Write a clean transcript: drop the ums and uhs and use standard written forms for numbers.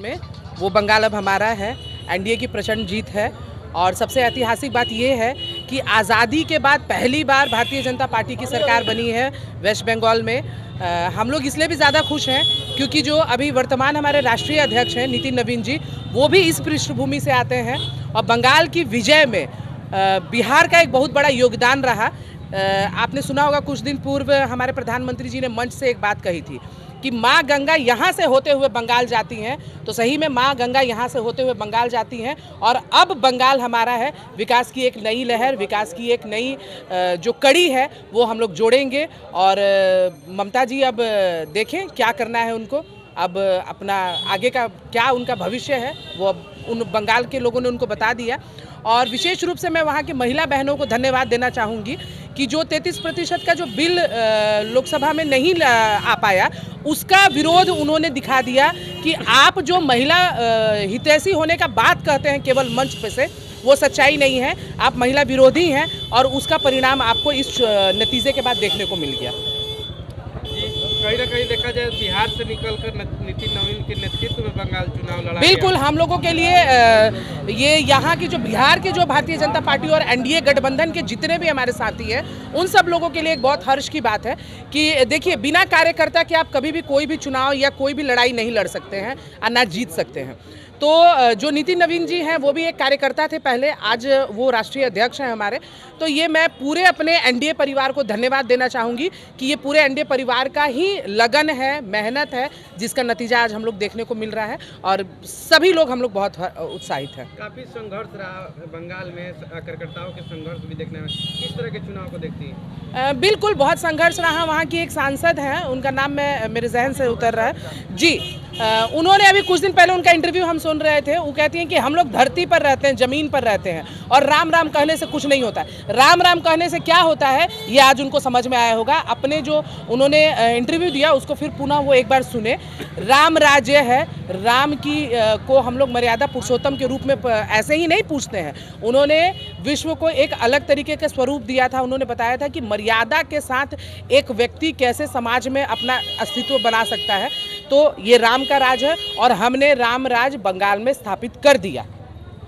में, वो बंगाल अब हमारा है। एनडीए की प्रचंड जीत है और सबसे ऐतिहासिक बात ये है कि आज़ादी के बाद पहली बार भारतीय जनता पार्टी की सरकार बनी है वेस्ट बंगाल में। हम लोग इसलिए भी ज़्यादा खुश हैं क्योंकि जो अभी वर्तमान हमारे राष्ट्रीय अध्यक्ष हैं नितिन नवीन जी, वो भी इस पृष्ठभूमि से आते हैं और बंगाल की विजय में बिहार का एक बहुत बड़ा योगदान रहा। आपने सुना होगा कुछ दिन पूर्व हमारे प्रधानमंत्री जी ने मंच से एक बात कही थी कि माँ गंगा यहाँ से होते हुए बंगाल जाती हैं, तो सही में माँ गंगा यहाँ से होते हुए बंगाल जाती हैं और अब बंगाल हमारा है। विकास की एक नई लहर, विकास की एक नई जो कड़ी है वो हम लोग जोड़ेंगे और ममता जी अब देखें क्या करना है उनको, अब अपना आगे का क्या उनका भविष्य है वो अब उन बंगाल के लोगों ने उनको बता दिया। और विशेष रूप से मैं वहाँ की महिला बहनों को धन्यवाद देना चाहूँगी कि जो 33% का जो बिल लोकसभा में नहीं आ पाया, उसका विरोध उन्होंने दिखा दिया कि आप जो महिला हितैषी होने का बात कहते हैं केवल मंच पे से, वो सच्चाई नहीं है। आप महिला विरोधी हैं और उसका परिणाम आपको इस नतीजे के बाद देखने को मिल गया। कहीं ना कहीं देखा जाए बिहार से निकलकर नितिन नवीन के नेतृत्व में बंगाल चुनाव लड़ा बिल्कुल हम लोगों के लिए ये यहाँ की जो बिहार के जो भारतीय जनता पार्टी और एनडीए गठबंधन के जितने भी हमारे साथी हैं, उन सब लोगों के लिए एक बहुत हर्ष की बात है कि देखिए बिना कार्यकर्ता के आप कभी भी कोई भी चुनाव या कोई भी लड़ाई नहीं लड़ सकते हैं और ना जीत सकते हैं। तो जो नितिन नवीन जी हैं वो भी एक कार्यकर्ता थे पहले, आज वो राष्ट्रीय अध्यक्ष हैं हमारे। तो ये मैं पूरे अपने एनडीए परिवार को धन्यवाद देना चाहूँगी कि ये पूरे एनडीए परिवार का ही लगन है, मेहनत है, जिसका नतीजा आज हम लोग देखने को मिल रहा है और सभी लोग हम लोग बहुत उत्साहित हैं। काफ़ी संघर्ष रहा बंगाल में, कार्यकर्ताओं के संघर्ष भी देखने में, किस तरह के चुनाव को देखती हैं? बिल्कुल बहुत संघर्ष रहा। वहाँ की एक सांसद हैं, उनका नाम मेरे जहन से उतर रहा है जी, उन्होंने अभी कुछ दिन पहले उनका इंटरव्यू हम सुन रहे थे, वो कहती हैं कि हम लोग धरती पर रहते हैं, ज़मीन पर रहते हैं और राम राम कहने से कुछ नहीं होता है। राम राम कहने से क्या होता है ये आज उनको समझ में आया होगा। अपने जो उन्होंने इंटरव्यू दिया उसको फिर पुनः वो एक बार सुने। राम राज्य है, राम की को हम लोग मर्यादा पुरुषोत्तम के रूप में ऐसे ही नहीं पूछते हैं। उन्होंने विश्व को एक अलग तरीके का स्वरूप दिया था। उन्होंने बताया था कि मर्यादा के साथ एक व्यक्ति कैसे समाज में अपना अस्तित्व बना सकता है। तो ये राम का राज है और हमने राम राज बंगाल में स्थापित कर दिया।